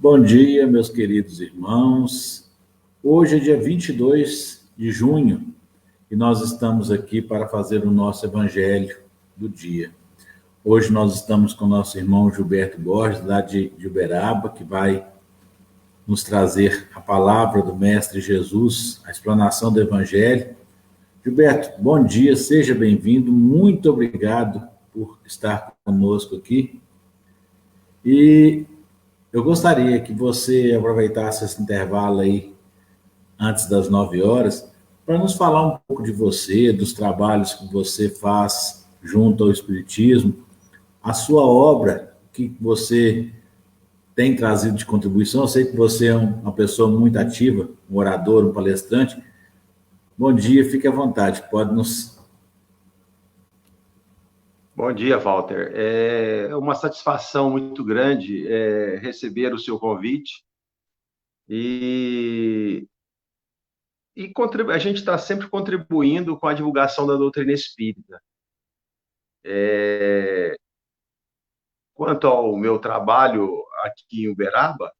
Bom dia, meus queridos irmãos. Hoje é dia 22 de junho e nós estamos aqui para fazer o nosso evangelho do dia. Hoje nós estamos com o nosso irmão Gilberto Borges, lá de Uberaba, que vai nos trazer a palavra do Mestre Jesus, a explanação do evangelho. Gilberto, bom dia, seja bem-vindo, muito obrigado por estar conosco aqui. E eu gostaria que você aproveitasse esse intervalo aí, antes das 9 horas, para nos falar um pouco de você, dos trabalhos que você faz junto ao Espiritismo, a sua obra que você tem trazido de contribuição. Eu sei que você é uma pessoa muito ativa, um orador, um palestrante. Bom dia, fique à vontade, pode nos... Bom dia, Walter. É uma satisfação muito grande receber o seu convite e a gente está sempre contribuindo com a divulgação da doutrina espírita. Quanto ao meu trabalho aqui em Uberaba,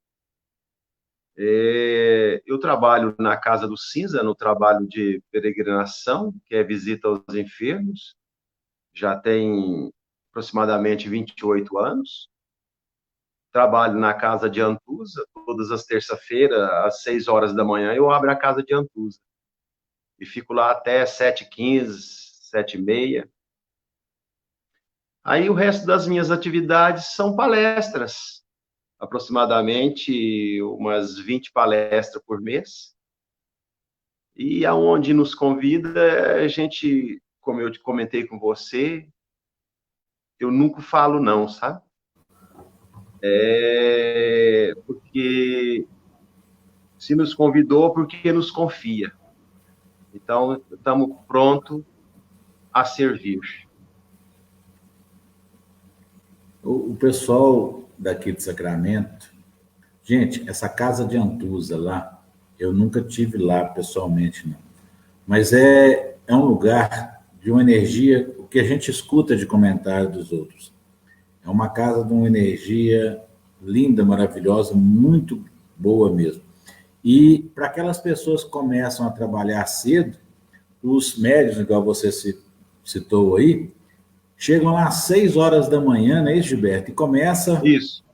eu trabalho na Casa do Cinza, no trabalho de peregrinação, que é visita aos enfermos. Já tem aproximadamente 28 anos. Trabalho na Casa de Antusa, todas as terças-feiras, às 6 horas da manhã, eu abro a Casa de Antusa. E fico lá até 7h15, 7h30. Aí o resto das minhas atividades são palestras, aproximadamente umas 20 palestras por mês. E aonde nos convida, a gente, como eu te comentei com você, eu nunca falo não, sabe? Porque se nos convidou, porque nos confia. Então, estamos prontos a servir. O pessoal daqui de Sacramento, gente, essa Casa de Antusa lá, eu nunca tive lá pessoalmente, não. Mas é um lugar de uma energia, o que a gente escuta de comentário dos outros. É uma casa de uma energia linda, maravilhosa, muito boa mesmo. E para aquelas pessoas que começam a trabalhar cedo, os médios, igual você citou aí, chegam lá às 6 horas da manhã, né, Gilberto? E começa Isso.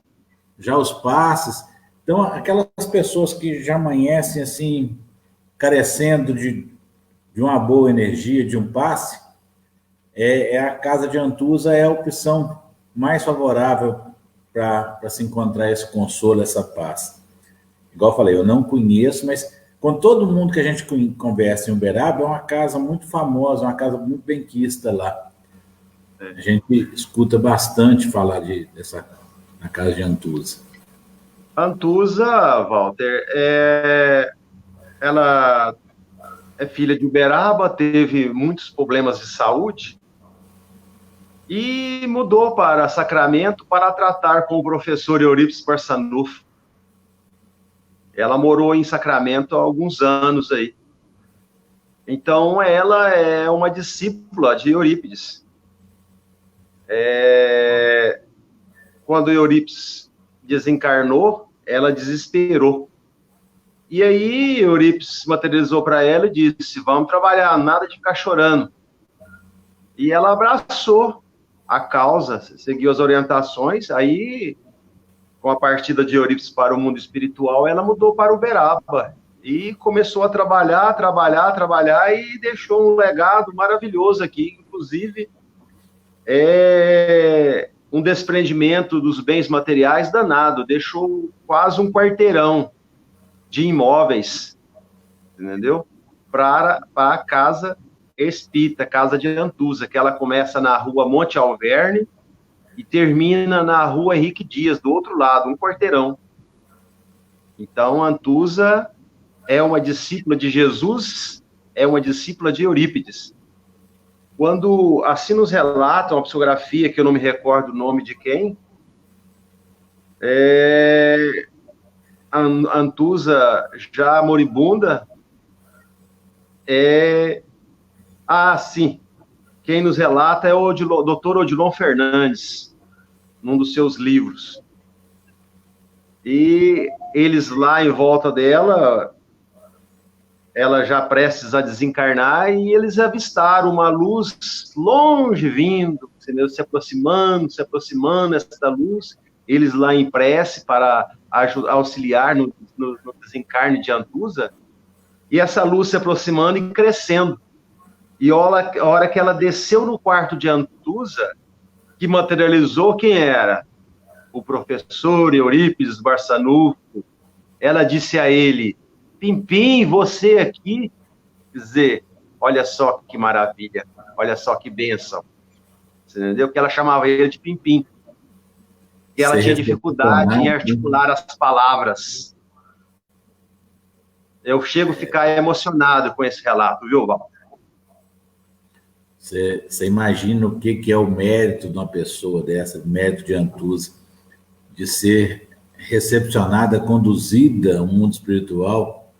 Já os passes. Então, aquelas pessoas que já amanhecem assim, carecendo de uma boa energia, de um passe, a Casa de Antusa é a opção mais favorável para se encontrar esse consolo, essa paz. Igual eu falei, eu não conheço, mas com todo mundo que a gente conversa em Uberaba, é uma casa muito famosa, uma casa muito benquista lá. A gente escuta bastante falar na Casa de Antusa. Antusa, Walter, ela é filha de Uberaba, teve muitos problemas de saúde e mudou para Sacramento para tratar com o professor Eurípides Barçanufo. Ela morou em Sacramento há alguns anos aí. Então, ela é uma discípula de Eurípides. Quando Eurípides desencarnou, ela desesperou. E aí, Eurípides materializou para ela e disse: vamos trabalhar, nada de ficar chorando. E ela abraçou a causa, seguiu as orientações. Aí, com a partida de Eurípides para o mundo espiritual, ela mudou para Uberaba e começou a trabalhar e deixou um legado maravilhoso aqui, inclusive um desprendimento dos bens materiais danado, deixou quase um quarteirão de imóveis, entendeu? Para a Casa Espírita, Casa de Antusa, que ela começa na rua Monte Alverne, e termina na rua Henrique Dias, do outro lado, um quarteirão. Então, Antusa é uma discípula de Jesus, é uma discípula de Eurípides. Quando assim nos relatam a psicografia, que eu não me recordo o nome de quem, Antusa, já moribunda, sim, quem nos relata é o Dr. Odilon Fernandes, num dos seus livros. E eles lá em volta dela, ela já prestes a desencarnar, e eles avistaram uma luz longe vindo, entendeu? Se aproximando essa luz, eles lá em prece para auxiliar no desencarne de Antusa, e essa luz se aproximando e crescendo. E a hora que ela desceu no quarto de Antusa, que materializou quem era? O professor Eurípides Barçanufo. Ela disse a ele: Pimpim, você aqui? Quer dizer, olha só que maravilha, olha só que bênção. Você entendeu? Que ela chamava ele de Pimpim. Que ela tinha dificuldade em articular as palavras. Eu chego a ficar emocionado com esse relato, viu, Val? Você imagina o que é o mérito de uma pessoa dessa, o mérito de Antusa, de ser recepcionada, conduzida ao mundo espiritual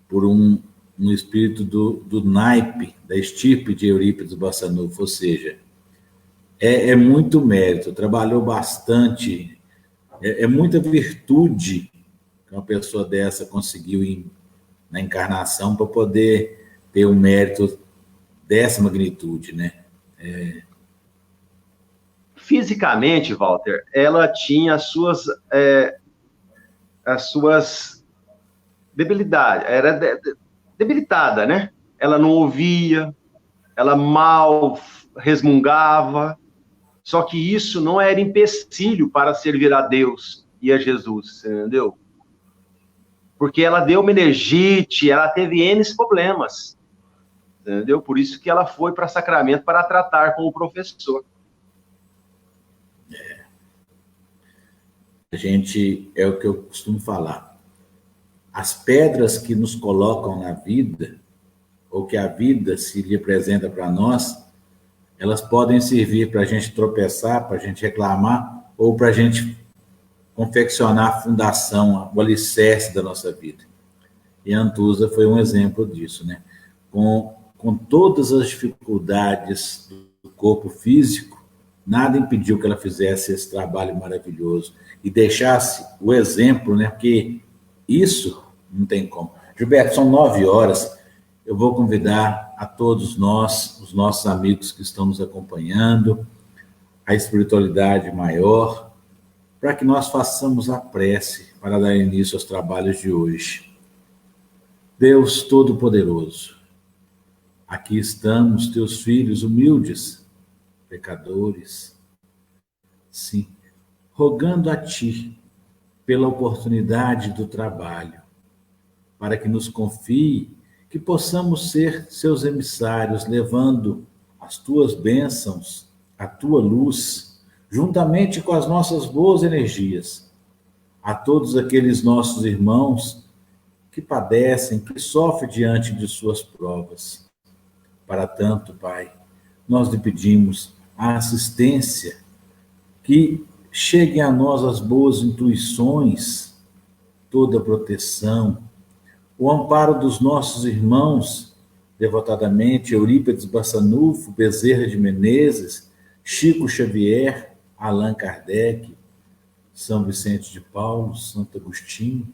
por um espírito do naipe, da estirpe de Eurípides Barçanufo, ou seja, é muito mérito, trabalhou bastante, é muita virtude que uma pessoa dessa conseguiu na encarnação para poder ter um mérito dessa magnitude, né? Fisicamente, Walter, ela tinha as suas debilidades, era debilitada, né? Ela não ouvia, ela mal resmungava, só que isso não era empecilho para servir a Deus e a Jesus, entendeu? Porque ela deu meningite, ela teve N problemas, entendeu? Por isso que ela foi para Sacramento para tratar com o professor. A gente, é o que eu costumo falar, as pedras que nos colocam na vida, ou que a vida se lhe apresenta para nós, elas podem servir para a gente tropeçar, para a gente reclamar, ou para a gente confeccionar a fundação, o alicerce da nossa vida. E a Antusa foi um exemplo disso, né? Com todas as dificuldades do corpo físico, nada impediu que ela fizesse esse trabalho maravilhoso e deixasse o exemplo, né? Porque isso não tem como. Gilberto, são 9h. Eu vou convidar a todos nós, os nossos amigos que estão nos acompanhando, a espiritualidade maior, para que nós façamos a prece para dar início aos trabalhos de hoje. Deus Todo-Poderoso, aqui estamos, teus filhos humildes, pecadores, sim, rogando a ti pela oportunidade do trabalho, para que nos confie que possamos ser seus emissários, levando as tuas bênçãos, a tua luz, juntamente com as nossas boas energias, a todos aqueles nossos irmãos que padecem, que sofrem diante de suas provas. Para tanto, Pai, nós lhe pedimos a assistência, que cheguem a nós as boas intuições, toda a proteção, o amparo dos nossos irmãos, devotadamente Eurípides Barçanufo, Bezerra de Menezes, Chico Xavier, Allan Kardec, São Vicente de Paulo, Santo Agostinho,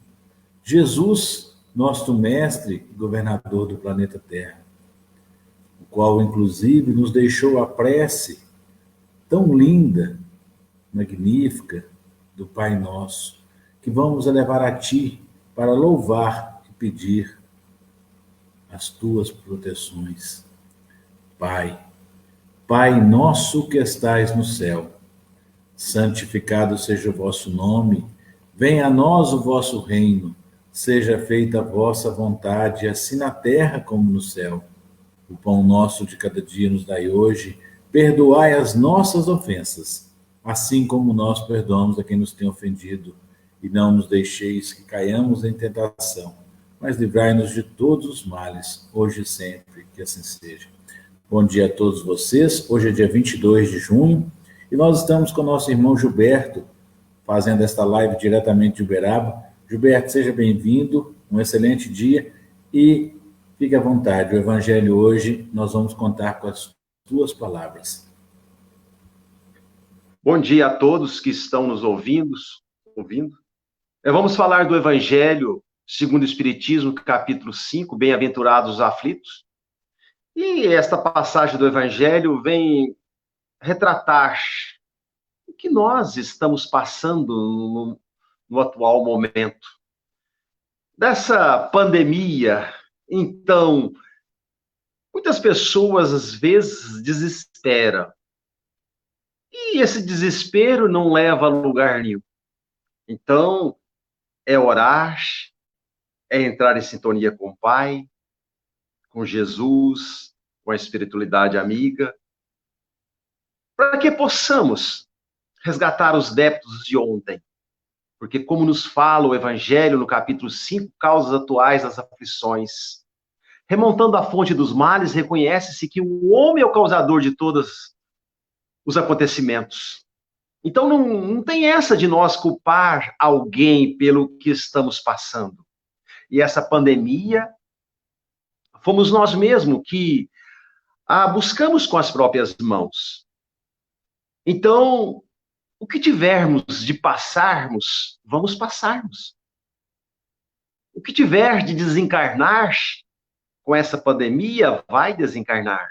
Jesus, nosso mestre, governador do planeta Terra, o qual, inclusive, nos deixou a prece tão linda, magnífica, do Pai Nosso, que vamos elevar a Ti para louvar e pedir as Tuas proteções. Pai, Pai nosso que estais no céu, santificado seja o vosso nome, venha a nós o vosso reino, seja feita a vossa vontade, assim na terra como no céu. O pão nosso de cada dia nos dai hoje, perdoai as nossas ofensas, assim como nós perdoamos a quem nos tem ofendido, e não nos deixeis que caiamos em tentação, mas livrai-nos de todos os males, hoje e sempre, que assim seja. Bom dia a todos vocês. Hoje é dia 22 de junho e nós estamos com o nosso irmão Gilberto, fazendo esta live diretamente de Uberaba. Gilberto, seja bem-vindo, um excelente dia e fique à vontade. O Evangelho hoje nós vamos contar com as tuas palavras. Bom dia a todos que estão nos ouvindo. Vamos falar do Evangelho segundo o Espiritismo, capítulo 5, Bem-aventurados os aflitos. E esta passagem do Evangelho vem retratar o que nós estamos passando no atual momento. Dessa pandemia, então, muitas pessoas às vezes desesperam. E esse desespero não leva a lugar nenhum. Então, é orar, é entrar em sintonia com o Pai, com Jesus, com a espiritualidade amiga, para que possamos resgatar os débitos de ontem. Porque, como nos fala o Evangelho no capítulo 5, causas atuais das aflições, remontando à fonte dos males, reconhece-se que o homem é o causador de todos os acontecimentos. Então, não tem essa de nós culpar alguém pelo que estamos passando. E essa pandemia, fomos nós mesmos que a buscamos com as próprias mãos. Então, o que tivermos de passarmos, vamos passarmos. O que tiver de desencarnar com essa pandemia, vai desencarnar.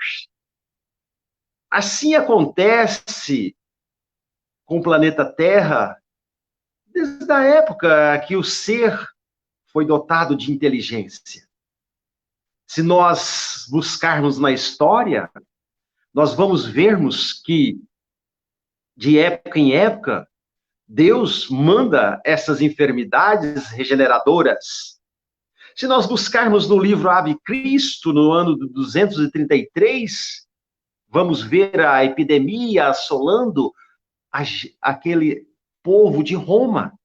Assim acontece com o planeta Terra, desde a época que o ser foi dotado de inteligência. Se nós buscarmos na história, nós vamos vermos que, de época em época, Deus manda essas enfermidades regeneradoras. Se nós buscarmos no livro Ave Cristo, no ano 233, vamos ver a epidemia assolando aquele povo de Roma.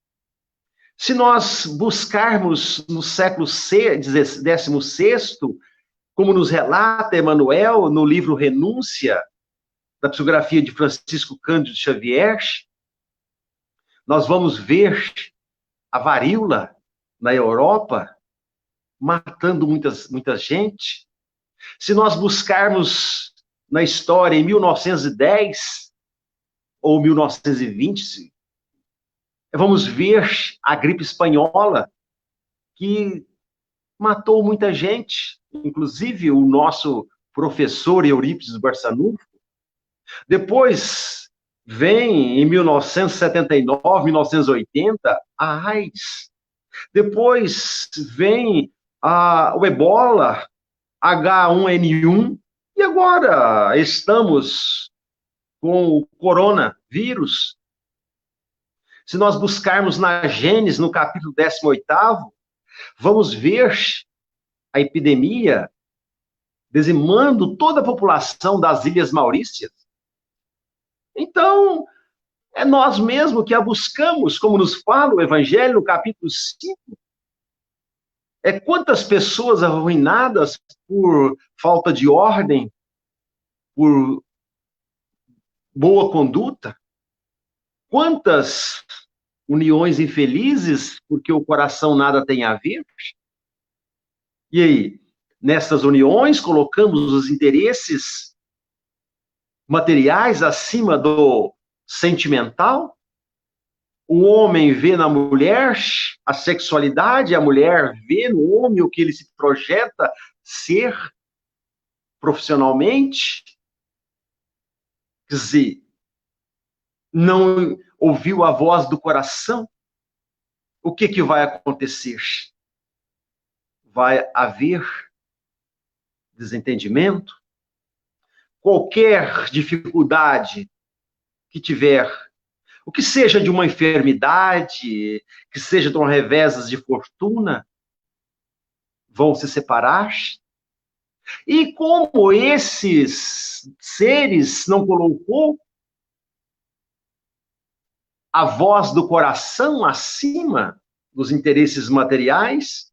Se nós buscarmos no século XVI, como nos relata Emmanuel no livro Renúncia, da psicografia de Francisco Cândido Xavier, nós vamos ver a varíola na Europa matando muita gente. Se nós buscarmos na história em 1910 ou 1920, vamos ver a gripe espanhola, que matou muita gente, inclusive o nosso professor Eurípides Barçanufo. Depois vem, em 1979, 1980, a AIDS. Depois vem o ebola, H1N1, e agora estamos com o coronavírus. Se nós buscarmos na Gênesis, no capítulo 18º, vamos ver a epidemia dizimando toda a população das Ilhas Maurícias. Então, é nós mesmos que a buscamos, como nos fala o Evangelho, no capítulo 5. É quantas pessoas arruinadas por falta de ordem, por boa conduta, quantas uniões infelizes porque o coração nada tem a ver. E aí, nessas uniões, colocamos os interesses materiais acima do sentimental. O homem vê na mulher a sexualidade, a mulher vê no homem o que ele se projeta ser profissionalmente. Quer dizer, não ouviu a voz do coração. O que vai acontecer? Vai haver desentendimento. Qualquer dificuldade que tiver, o que seja de uma enfermidade, que seja de um reveses de fortuna, vão se separar. E como esses seres não colocou a voz do coração acima dos interesses materiais,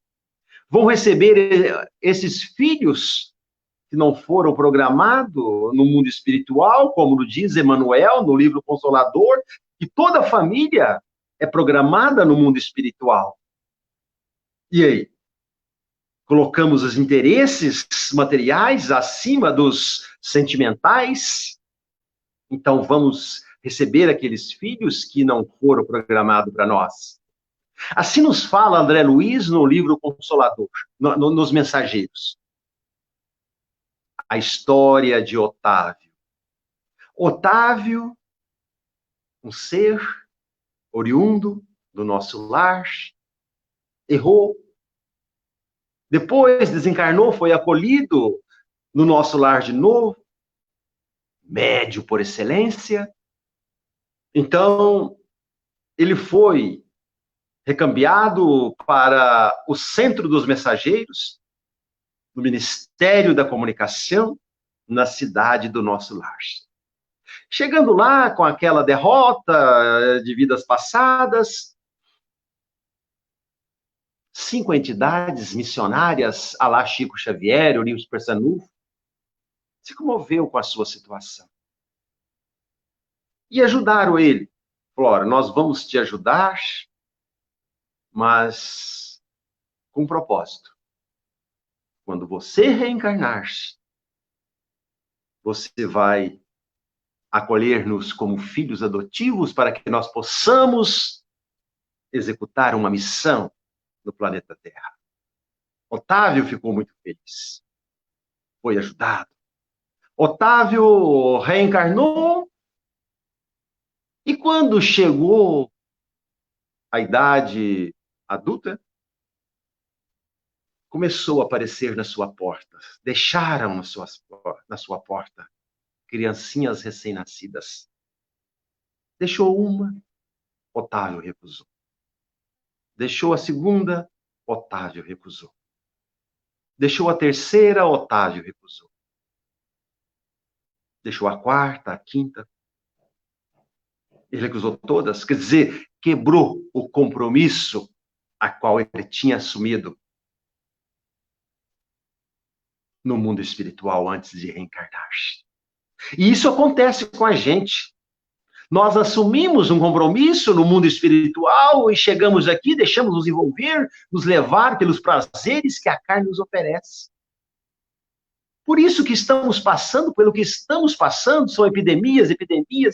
vão receber esses filhos que não foram programados no mundo espiritual, como diz Emmanuel no livro Consolador, que toda família é programada no mundo espiritual. E aí? Colocamos os interesses materiais acima dos sentimentais? Então vamos receber aqueles filhos que não foram programados para nós. Assim nos fala André Luiz no livro Consolador, nos Mensageiros. A história de Otávio. Otávio, um ser oriundo do nosso lar, errou. Depois desencarnou, foi acolhido no nosso lar de novo, médio por excelência. Então, ele foi recambiado para o Centro dos Mensageiros, no Ministério da Comunicação, na cidade do nosso lar. Chegando lá, com aquela derrota de vidas passadas, 5 entidades missionárias, à la Chico Xavier, Eurípides Persanufo, se comoveu com a sua situação. E ajudaram ele. Falaram, nós vamos te ajudar, mas com um propósito. Quando você reencarnar, você vai acolher-nos como filhos adotivos para que nós possamos executar uma missão no planeta Terra. Otávio ficou muito feliz. Foi ajudado. Otávio reencarnou e quando chegou a idade adulta, começou a aparecer na sua porta. Deixaram na sua porta criancinhas recém-nascidas. Deixou uma, Otávio recusou. Deixou a segunda, Otávio recusou. Deixou a terceira, Otávio recusou. Deixou a quarta, a quinta. Ele recusou todas, quer dizer, quebrou o compromisso a qual ele tinha assumido no mundo espiritual antes de reencarnar. E isso acontece com a gente. Nós assumimos um compromisso no mundo espiritual e chegamos aqui, deixamos nos envolver, nos levar pelos prazeres que a carne nos oferece. Por isso que estamos passando, pelo que estamos passando, são epidemias,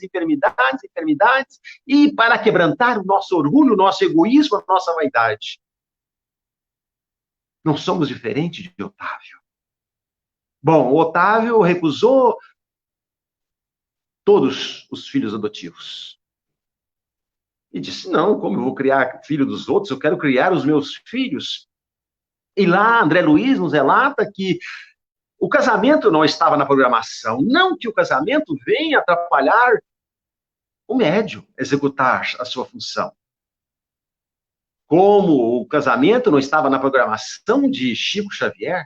enfermidades, e para quebrantar o nosso orgulho, o nosso egoísmo, a nossa vaidade. Não somos diferentes de Otávio. Bom, Otávio recusou todos os filhos adotivos. E disse, não, como eu vou criar filho dos outros? Eu quero criar os meus filhos. E lá, André Luiz nos relata que o casamento não estava na programação. Não que o casamento venha atrapalhar o médium executar a sua função. Como o casamento não estava na programação de Chico Xavier,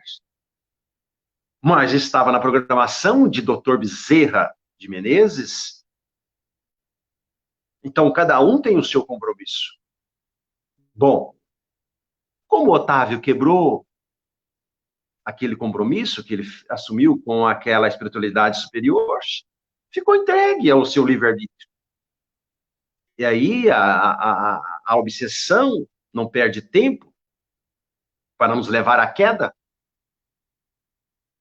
mas estava na programação de Dr. Bezerra de Menezes. Então, cada um tem o seu compromisso. Bom, como Otávio quebrou aquele compromisso que ele assumiu com aquela espiritualidade superior, ficou entregue ao seu livre-arbítrio. E aí a obsessão não perde tempo para nos levar à queda.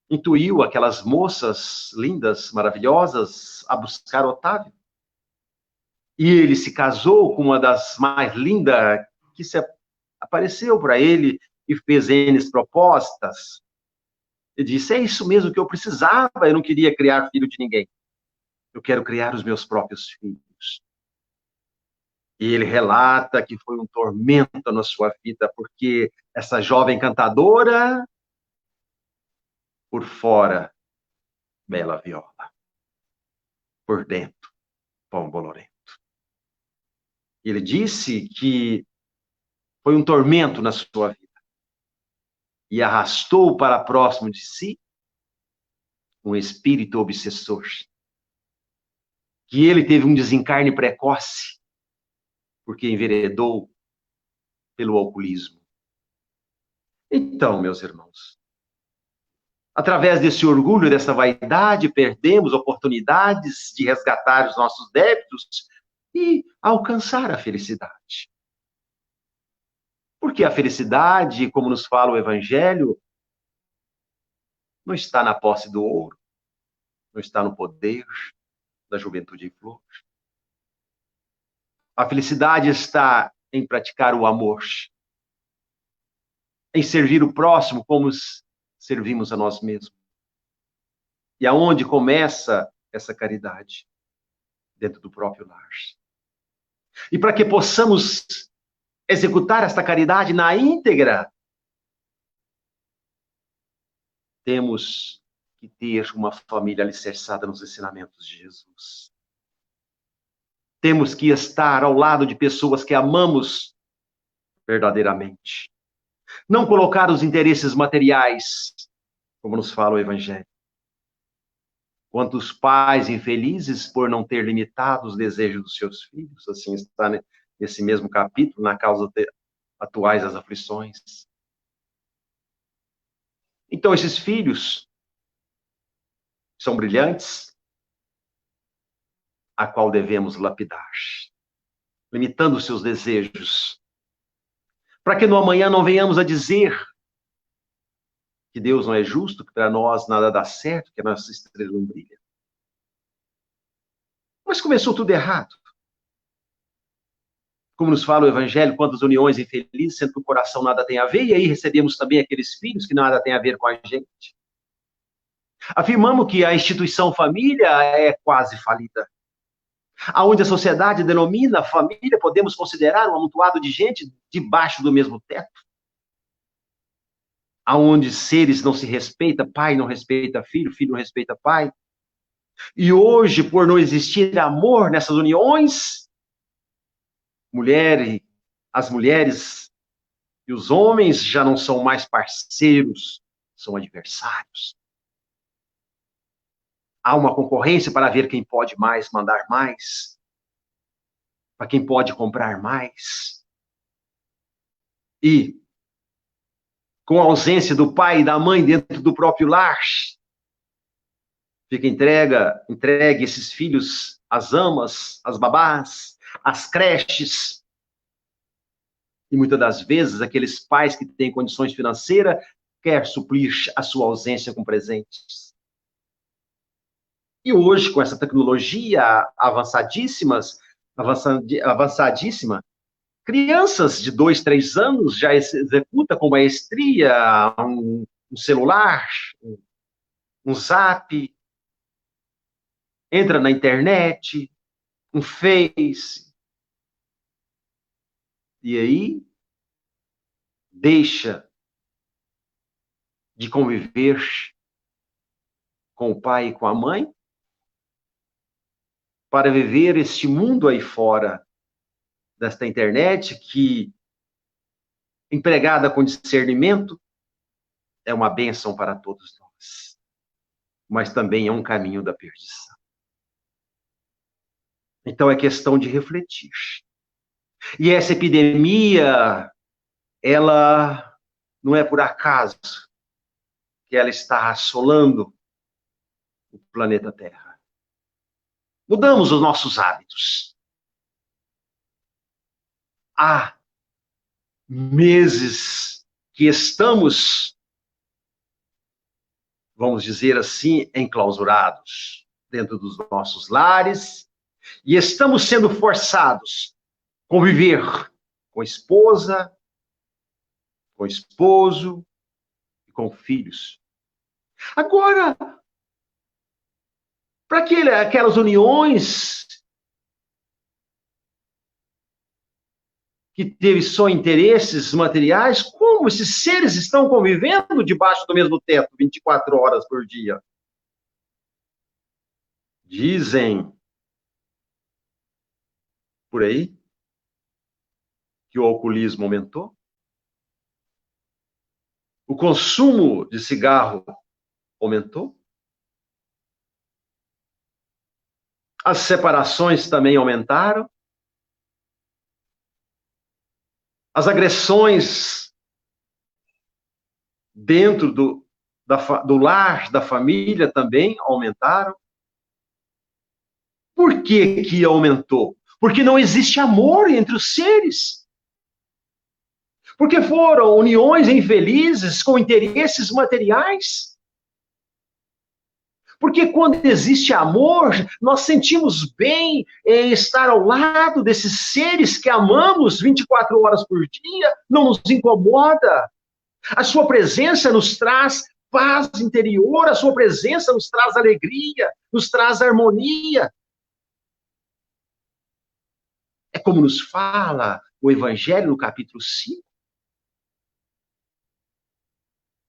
Intuiu aquelas moças lindas, maravilhosas, a buscar Otávio. E ele se casou com uma das mais lindas que se apareceu para ele e fez N propostas. Ele disse, é isso mesmo que eu precisava, eu não queria criar filho de ninguém. Eu quero criar os meus próprios filhos. E ele relata que foi um tormento na sua vida, porque essa jovem cantadora, por fora, bela viola. Por dentro, pão bolorento. Ele disse que foi um tormento na sua vida. E arrastou para próximo de si um espírito obsessor. Que ele teve um desencarne precoce. porque enveredou pelo alcoolismo. Então, meus irmãos, através desse orgulho, dessa vaidade, perdemos oportunidades de resgatar os nossos débitos e alcançar a felicidade. Porque a felicidade, como nos fala o Evangelho, não está na posse do ouro, não está no poder da juventude em flor. A felicidade está em praticar o amor, em servir o próximo como servimos a nós mesmos. E aonde começa essa caridade? Dentro do próprio lar. E para que possamos executar esta caridade na íntegra, temos que ter uma família alicerçada nos ensinamentos de Jesus. Temos que estar ao lado de pessoas que amamos verdadeiramente. Não colocar os interesses materiais, como nos fala o Evangelho. Quantos pais infelizes por não ter limitado os desejos dos seus filhos, assim está nesse mesmo capítulo, na causa atuais das aflições. Então, esses filhos são brilhantes, a qual devemos lapidar, limitando os seus desejos, para que no amanhã não venhamos a dizer que Deus não é justo, que para nós nada dá certo, que a nossa estrela não brilha. Mas começou tudo errado. Como nos fala o Evangelho, quantas uniões infelizes, sendo que o coração nada tem a ver, e aí recebemos também aqueles filhos que nada tem a ver com a gente. Afirmamos que a instituição família é quase falida. Aonde a sociedade denomina família, podemos considerar um amontoado de gente debaixo do mesmo teto. Aonde seres não se respeitam, pai não respeita filho, filho não respeita pai. E hoje, por não existir amor nessas uniões, as mulheres e os homens já não são mais parceiros, são adversários. Há uma concorrência para ver quem pode mais mandar mais, para quem pode comprar mais. E, com a ausência do pai e da mãe dentro do próprio lar, fica entregue esses filhos às amas, às babás, às creches. E muitas das vezes, aqueles pais que têm condições financeiras querem suprir a sua ausência com presentes. E hoje, com essa tecnologia avançadíssima, crianças de 2, 3 anos já executam com maestria um celular, um zap, entra na internet, um Face, e aí deixa de conviver com o pai e com a mãe para viver este mundo aí fora desta internet que, empregada com discernimento, é uma bênção para todos nós, mas também é um caminho da perdição. Então é questão de refletir. E essa epidemia, ela não é por acaso que ela está assolando o planeta Terra. Mudamos os nossos hábitos. Há meses que estamos, vamos dizer assim, enclausurados dentro dos nossos lares e estamos sendo forçados a conviver com a esposa, com o esposo e com filhos. Agora, para aquelas uniões que teve só interesses materiais, como esses seres estão convivendo debaixo do mesmo teto 24 horas por dia? Dizem por aí que o alcoolismo aumentou, o consumo de cigarro aumentou, as separações também aumentaram, As agressões dentro do lar, da família também aumentaram. Por que aumentou? Porque não existe amor entre os seres. Porque foram uniões infelizes com interesses materiais. Porque quando existe amor, nós sentimos bem em estar ao lado desses seres que amamos 24 horas por dia, não nos incomoda. A sua presença nos traz paz interior, a sua presença nos traz alegria, nos traz harmonia. É como nos fala o Evangelho no capítulo 5.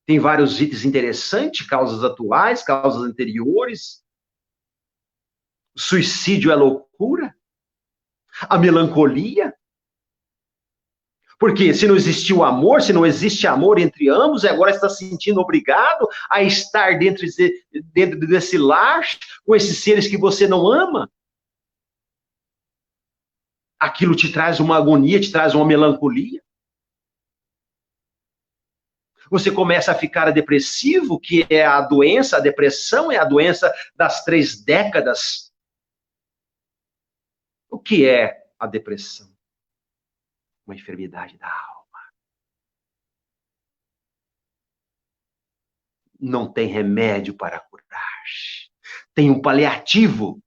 Tem vários itens interessantes, causas atuais, causas anteriores. O suicídio é loucura. A melancolia. Porque se não existiu amor, se não existe amor entre ambos, e agora está se sentindo obrigado a estar dentro desse lar, com esses seres que você não ama. Aquilo te traz uma agonia, te traz uma melancolia. Você começa a ficar depressivo, que é a doença, a depressão é a doença das 3 décadas. O que é a depressão? Uma enfermidade da alma. Não tem remédio para curar. Tem um paliativo.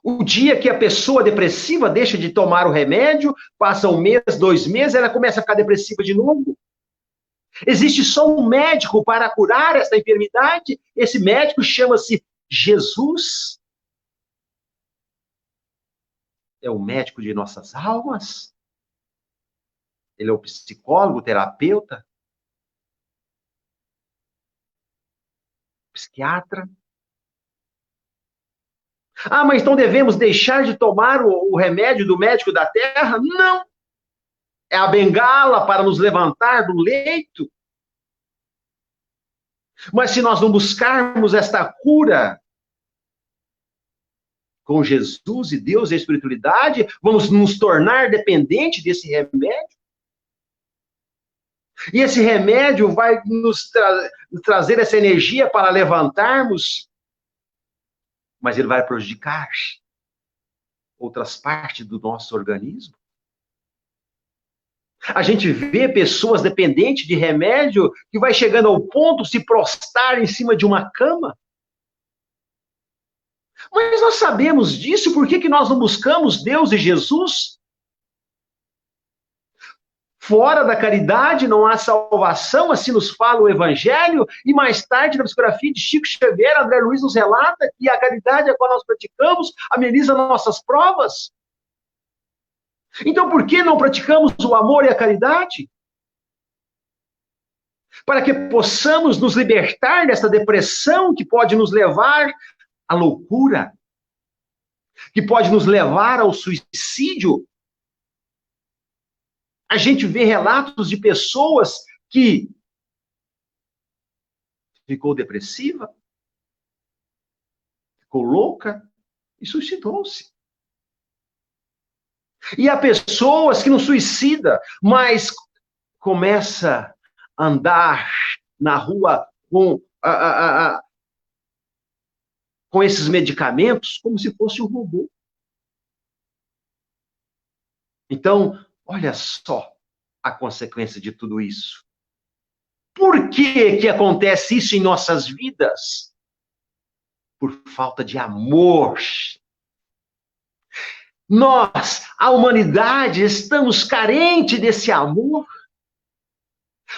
O dia que a pessoa depressiva deixa de tomar o remédio, passa 1 mês, 2 meses, ela começa a ficar depressiva de novo. Existe só um médico para curar essa enfermidade. Esse médico chama-se Jesus. É o médico de nossas almas. Ele é o psicólogo, o terapeuta, psiquiatra. Ah, mas então devemos deixar de tomar o remédio do médico da terra? Não. É a bengala para nos levantar do leito. Mas se nós não buscarmos esta cura com Jesus e Deus e a espiritualidade, vamos nos tornar dependentes desse remédio. E esse remédio vai nos trazer essa energia para levantarmos, mas ele vai prejudicar outras partes do nosso organismo. A gente vê pessoas dependentes de remédio que vai chegando ao ponto de se prostrar em cima de uma cama. Mas nós sabemos disso, por que nós não buscamos Deus e Jesus? Fora da caridade não há salvação, assim nos fala o Evangelho, e mais tarde, na psicografia de Chico Xavier, André Luiz nos relata que a caridade a qual nós praticamos ameniza nossas provas. Então, por que não praticamos o amor e a caridade? Para que possamos nos libertar dessa depressão que pode nos levar à loucura, que pode nos levar ao suicídio. A gente vê relatos de pessoas que ficou depressiva, ficou louca e suicidou-se. E há pessoas que não suicida, mas começa a andar na rua com esses medicamentos como se fosse um robô. Então, olha só a consequência de tudo isso. Por que acontece isso em nossas vidas? Por falta de amor. Nós, a humanidade, estamos carentes desse amor.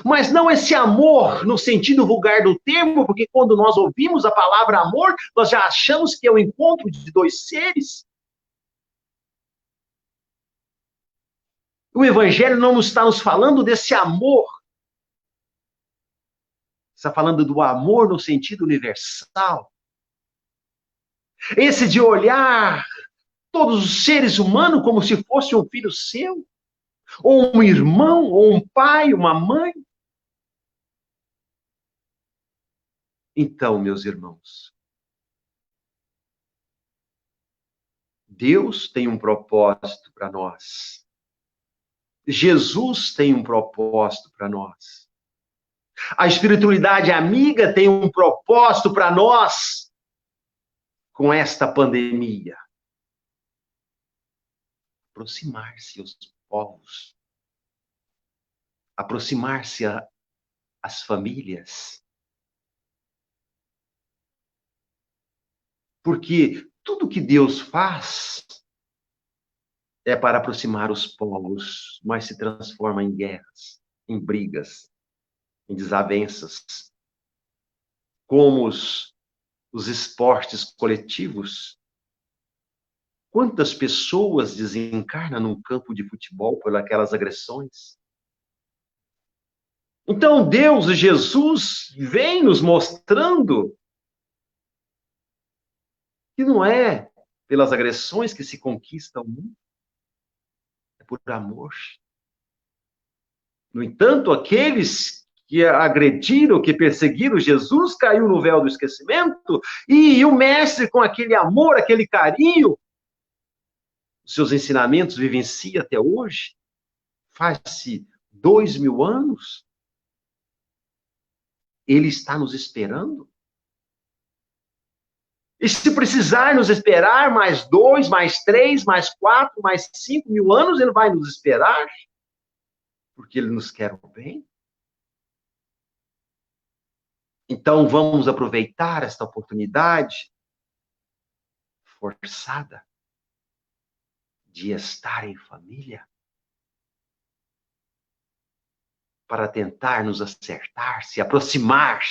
Mas não esse amor no sentido vulgar do termo, porque quando nós ouvimos a palavra amor, nós já achamos que é o encontro de 2 seres. O Evangelho não está nos falando desse amor. Está falando do amor no sentido universal. Esse de olhar todos os seres humanos como se fosse um filho seu, ou um irmão, ou um pai, uma mãe. Então, meus irmãos, Deus tem um propósito para nós. Jesus tem um propósito para nós. A espiritualidade amiga tem um propósito para nós com esta pandemia. Aproximar-se aos povos, aproximar-se às famílias. Porque tudo que Deus faz é para aproximar os povos, mas se transforma em guerras, em brigas, em desavenças. Como os esportes coletivos. Quantas pessoas desencarnam num campo de futebol por aquelas agressões? Então Deus, Jesus, vem nos mostrando que não é pelas agressões que se conquista o mundo, é por amor. No entanto, aqueles que agrediram, que perseguiram Jesus, caiu no véu do esquecimento, e o mestre, com aquele amor, aquele carinho, os seus ensinamentos vivencia até hoje, faz-se 2000 anos, ele está nos esperando. E se precisar nos esperar mais 2, mais 3, mais 4, mais 5 mil anos, ele vai nos esperar, porque ele nos quer o bem. Então, vamos aproveitar esta oportunidade forçada de estar em família para tentar nos acertar, se aproximar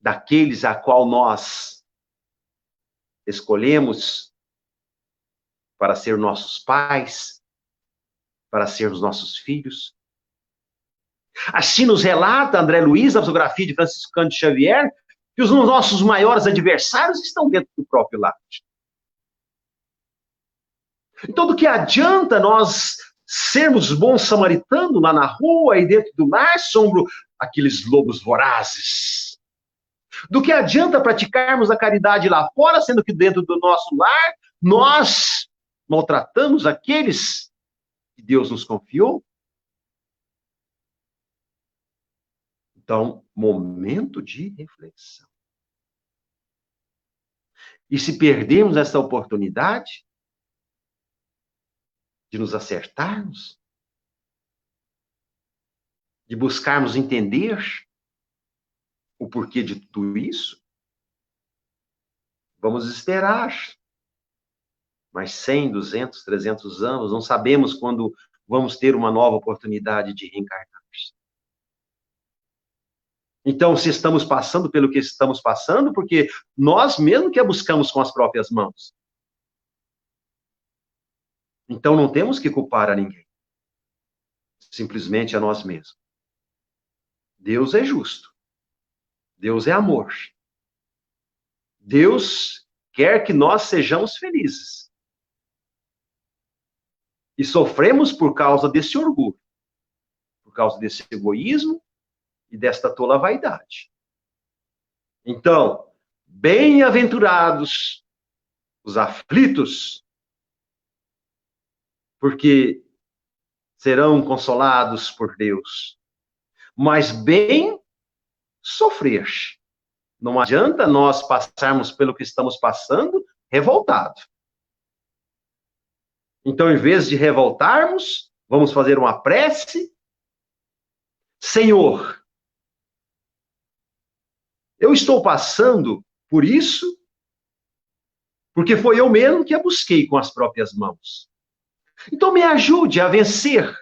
daqueles a qual nós escolhemos para ser nossos pais, para ser os nossos filhos. Assim nos relata André Luiz, na biografia de Franciscano de Xavier, que os nossos maiores adversários estão dentro do próprio lar. Então, do que adianta nós sermos bons samaritanos lá na rua e dentro do lar, sombro aqueles lobos vorazes? Do que adianta praticarmos a caridade lá fora, sendo que dentro do nosso lar nós maltratamos aqueles que Deus nos confiou? Então, momento de reflexão. E se perdermos essa oportunidade de nos acertarmos, de buscarmos entender o porquê de tudo isso, vamos esperar mais 100, 200, 300 anos, não sabemos quando vamos ter uma nova oportunidade de reencarnar. Então, se estamos passando pelo que estamos passando, porque nós mesmos que a buscamos com as próprias mãos. Então, não temos que culpar a ninguém. Simplesmente a nós mesmos. Deus é justo. Deus é amor. Deus quer que nós sejamos felizes. E sofremos por causa desse orgulho, por causa desse egoísmo e desta tola vaidade. Então, bem-aventurados os aflitos, porque serão consolados por Deus. Mas bem sofrer. Não adianta nós passarmos pelo que estamos passando revoltado. Então, em vez de revoltarmos, vamos fazer uma prece. Senhor, eu estou passando por isso, porque foi eu mesmo que a busquei com as próprias mãos. Então, me ajude a vencer.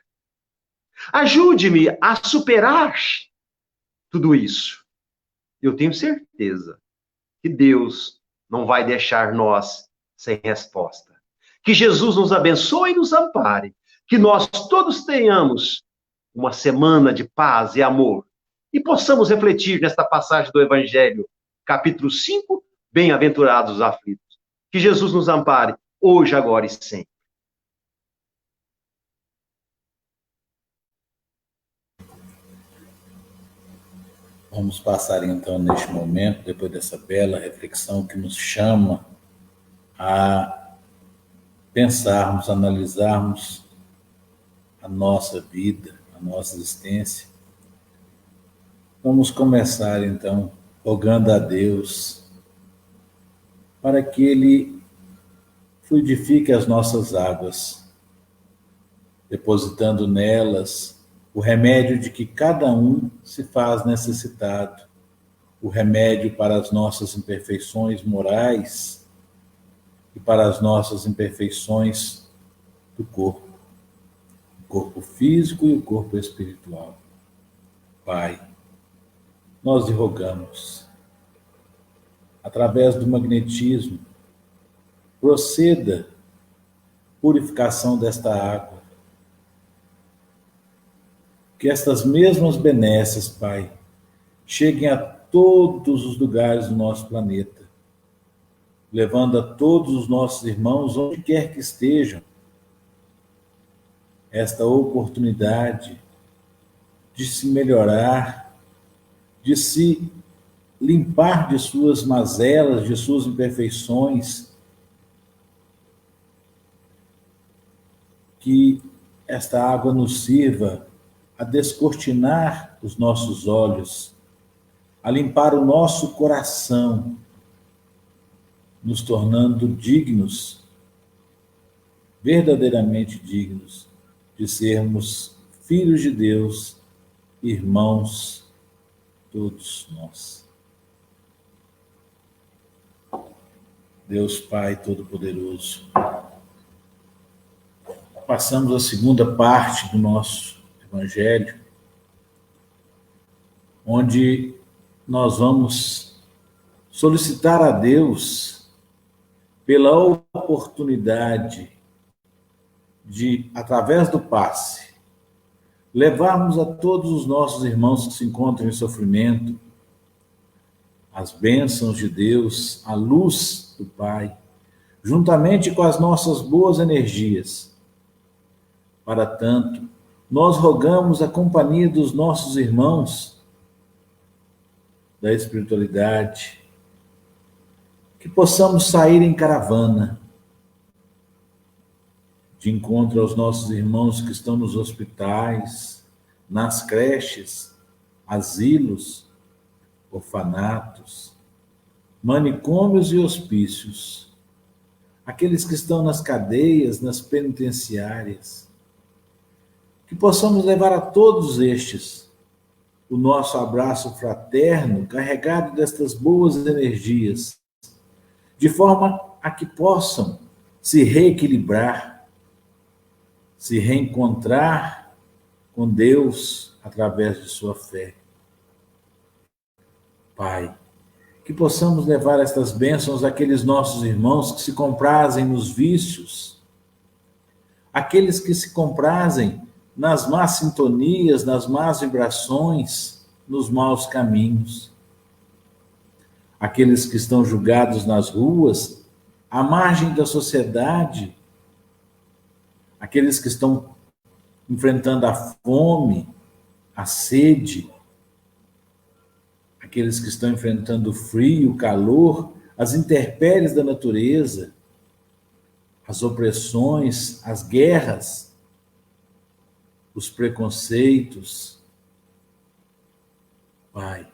Ajude-me a superar tudo isso. Eu tenho certeza que Deus não vai deixar nós sem resposta. Que Jesus nos abençoe e nos ampare. Que nós todos tenhamos uma semana de paz e amor. E possamos refletir nesta passagem do Evangelho, capítulo 5, bem-aventurados os aflitos. Que Jesus nos ampare, hoje, agora e sempre. Vamos passar então neste momento, depois dessa bela reflexão que nos chama a pensarmos, analisarmos a nossa vida, a nossa existência. Vamos começar, então, rogando a Deus para que Ele fluidifique as nossas águas, depositando nelas o remédio de que cada um se faz necessitado, o remédio para as nossas imperfeições morais e para as nossas imperfeições do corpo, o corpo físico e o corpo espiritual. Pai, nós lhe rogamos, através do magnetismo, proceda purificação desta água. Que estas mesmas benesses, Pai, cheguem a todos os lugares do nosso planeta, levando a todos os nossos irmãos, onde quer que estejam, esta oportunidade de se melhorar, de se limpar de suas mazelas, de suas imperfeições, que esta água nos sirva a descortinar os nossos olhos, a limpar o nosso coração, nos tornando dignos, verdadeiramente dignos, de sermos filhos de Deus, irmãos, todos nós. Deus Pai Todo-Poderoso, passamos a segunda parte do nosso Evangelho, onde nós vamos solicitar a Deus pela oportunidade de, através do passe, levarmos a todos os nossos irmãos que se encontram em sofrimento as bênçãos de Deus, a luz do Pai, juntamente com as nossas boas energias. Para tanto, nós rogamos a companhia dos nossos irmãos da espiritualidade, que possamos sair em caravana, de encontro aos nossos irmãos que estão nos hospitais, nas creches, asilos, orfanatos, manicômios e hospícios, aqueles que estão nas cadeias, nas penitenciárias, que possamos levar a todos estes o nosso abraço fraterno, carregado destas boas energias, de forma a que possam se reequilibrar, se reencontrar com Deus através de sua fé. Pai, que possamos levar estas bênçãos àqueles nossos irmãos que se comprazem nos vícios, aqueles que se comprazem nas más sintonias, nas más vibrações, nos maus caminhos, aqueles que estão julgados nas ruas, à margem da sociedade, aqueles que estão enfrentando a fome, a sede, aqueles que estão enfrentando o frio, o calor, as intempéries da natureza, as opressões, as guerras, os preconceitos. Pai,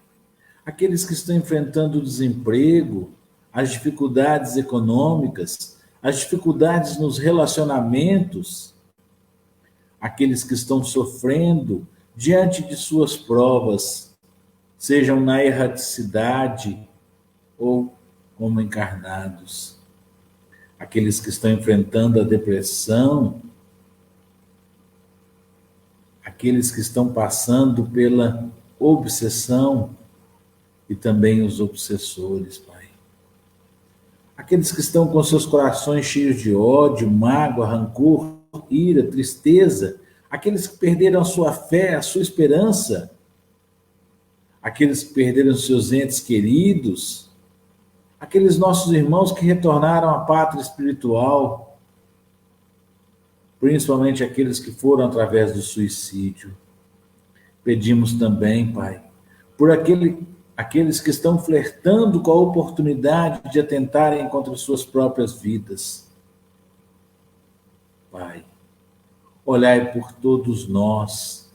aqueles que estão enfrentando o desemprego, as dificuldades econômicas, as dificuldades nos relacionamentos, aqueles que estão sofrendo diante de suas provas, sejam na erraticidade ou como encarnados, aqueles que estão enfrentando a depressão, aqueles que estão passando pela obsessão e também os obsessores, Pai. Aqueles que estão com seus corações cheios de ódio, mágoa, rancor, ira, tristeza, aqueles que perderam a sua fé, a sua esperança, aqueles que perderam seus entes queridos, aqueles nossos irmãos que retornaram à pátria espiritual, principalmente aqueles que foram através do suicídio. Pedimos também, Pai, por aqueles que estão flertando com a oportunidade de atentarem contra suas próprias vidas. Pai. Olhai por todos nós,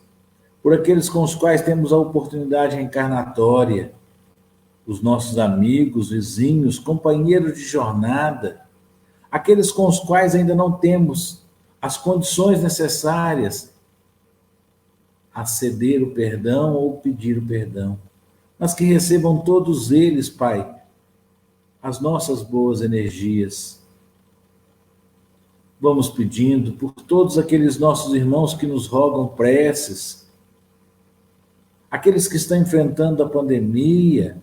por aqueles com os quais temos a oportunidade reencarnatória, os nossos amigos, vizinhos, companheiros de jornada, aqueles com os quais ainda não temos as condições necessárias a ceder o perdão ou pedir o perdão, mas que recebam todos eles, Pai, as nossas boas energias. Vamos pedindo por todos aqueles nossos irmãos que nos rogam preces, aqueles que estão enfrentando a pandemia,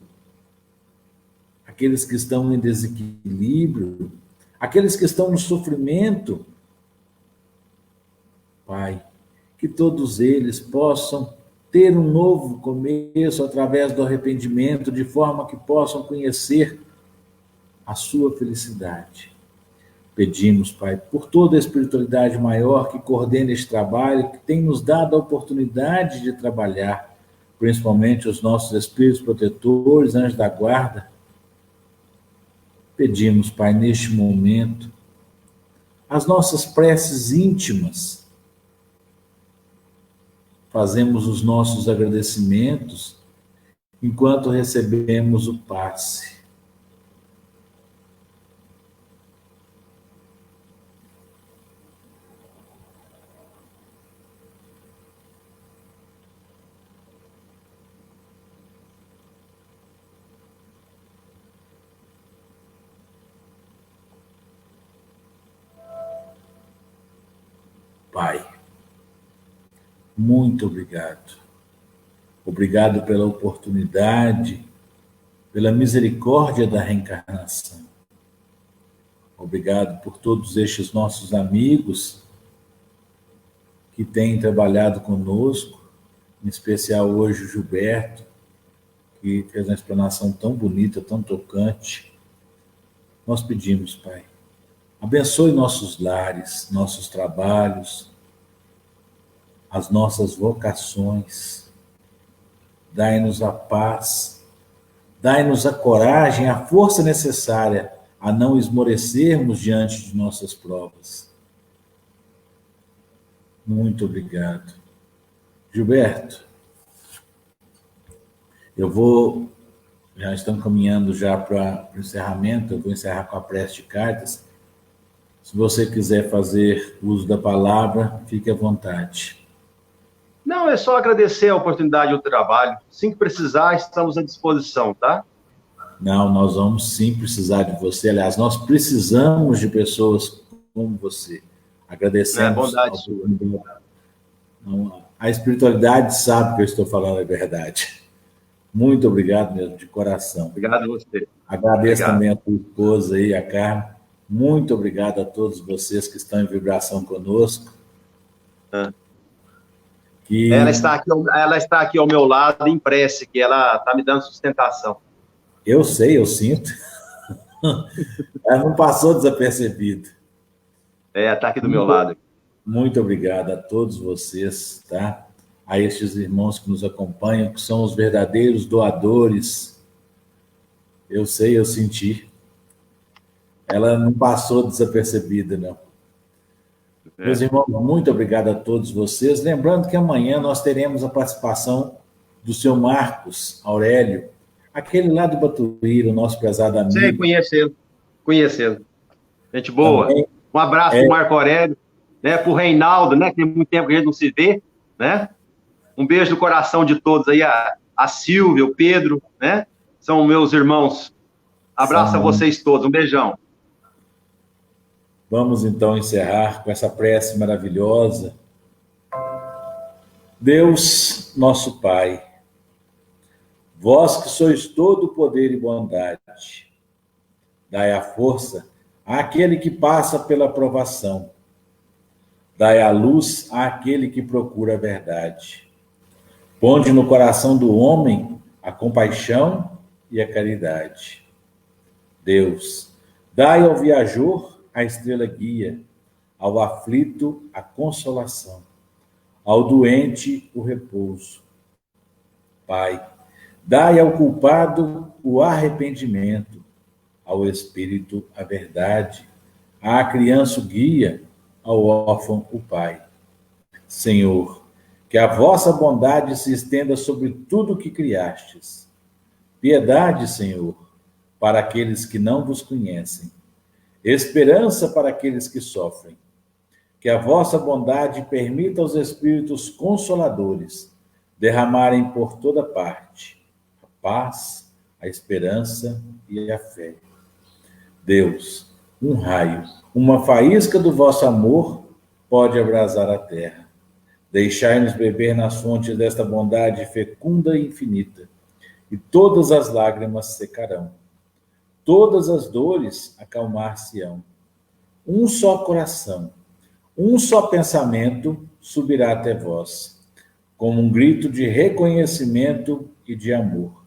aqueles que estão em desequilíbrio, aqueles que estão no sofrimento. Pai, que todos eles possam ter um novo começo através do arrependimento, de forma que possam conhecer a sua felicidade. Pedimos, Pai, por toda a espiritualidade maior que coordena este trabalho, que tem nos dado a oportunidade de trabalhar, principalmente os nossos espíritos protetores, anjos da guarda. Pedimos, Pai, neste momento, as nossas preces íntimas. Fazemos os nossos agradecimentos enquanto recebemos o passe. Pai, muito obrigado. Obrigado pela oportunidade, pela misericórdia da reencarnação. Obrigado por todos estes nossos amigos que têm trabalhado conosco, em especial hoje o Gilberto, que fez uma explanação tão bonita, tão tocante. Nós pedimos, Pai, abençoe nossos lares, nossos trabalhos, as nossas vocações. Dai-nos a paz, dai-nos a coragem, a força necessária a não esmorecermos diante de nossas provas. Muito obrigado. Gilberto, já estamos caminhando já para o encerramento, eu vou encerrar com a prece de cartas. Se você quiser fazer uso da palavra, fique à vontade. Não, é só agradecer a oportunidade do trabalho. Assim que precisar, estamos à disposição, tá? Não, nós vamos sim precisar de você. Aliás, nós precisamos de pessoas como você. Agradecemos. Bondade sua. A espiritualidade sabe que eu estou falando a verdade. Muito obrigado mesmo, de coração. Obrigado a você. Agradeço também a tua esposa aí, a Carmen. Muito obrigado a todos vocês que estão em vibração conosco. Ela está aqui ao meu lado em prece, que ela está me dando sustentação. Eu sei, eu sinto. Ela não passou desapercebido. Está aqui do meu lado. Muito obrigado a todos vocês, tá? A estes irmãos que nos acompanham, que são os verdadeiros doadores. Eu sei, eu senti. Ela não passou desapercebida, não. Meus irmãos, muito obrigado a todos vocês. Lembrando que amanhã nós teremos a participação do seu Marcos Aurélio, aquele lá do Batuíra, o nosso prezado amigo. Sei, conhecendo. Gente boa. Também, um abraço para o Marco Aurélio, né, para o Reinaldo, né, que tem muito tempo que a gente não se vê, né? Um beijo no coração de todos aí, a Silvia, o Pedro, né? São meus irmãos. Abraço a vocês todos, um beijão. Vamos então encerrar com essa prece maravilhosa. Deus, nosso Pai, vós que sois todo poder e bondade, dai a força àquele que passa pela provação, dai a luz àquele que procura a verdade. Ponde no coração do homem a compaixão e a caridade. Deus, dai ao viajor a estrela guia, ao aflito a consolação, ao doente o repouso. Pai, dai ao culpado o arrependimento, ao espírito a verdade, à criança o guia, ao órfão o pai. Senhor, que a vossa bondade se estenda sobre tudo o que criastes. Piedade, Senhor, para aqueles que não vos conhecem. Esperança para aqueles que sofrem. Que a vossa bondade permita aos Espíritos Consoladores derramarem por toda parte a paz, a esperança e a fé. Deus, um raio, uma faísca do vosso amor pode abrasar a terra. Deixai-nos beber nas fontes desta bondade fecunda e infinita, e todas as lágrimas secarão. Todas as dores acalmar-se-ão. Um só coração, um só pensamento subirá até vós, como um grito de reconhecimento e de amor.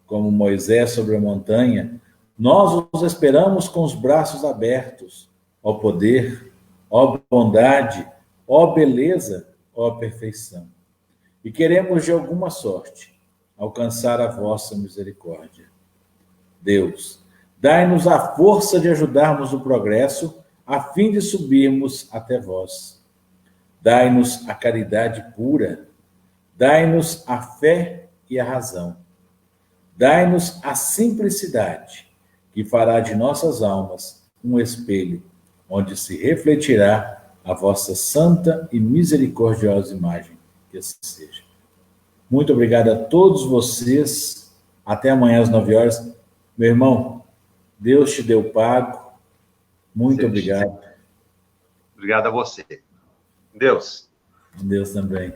Como Moisés sobre a montanha, nós os esperamos com os braços abertos, ó poder, ó bondade, ó beleza, ó perfeição. E queremos de alguma sorte alcançar a vossa misericórdia. Deus, dai-nos a força de ajudarmos o progresso a fim de subirmos até vós. Dai-nos a caridade pura, dai-nos a fé e a razão. Dai-nos a simplicidade, que fará de nossas almas um espelho, onde se refletirá a vossa santa e misericordiosa imagem. Que assim seja. Muito obrigado a todos vocês. Até amanhã às 9 horas. Meu irmão, Deus te deu pago. Muito obrigado. Obrigado a você. Deus. Deus também.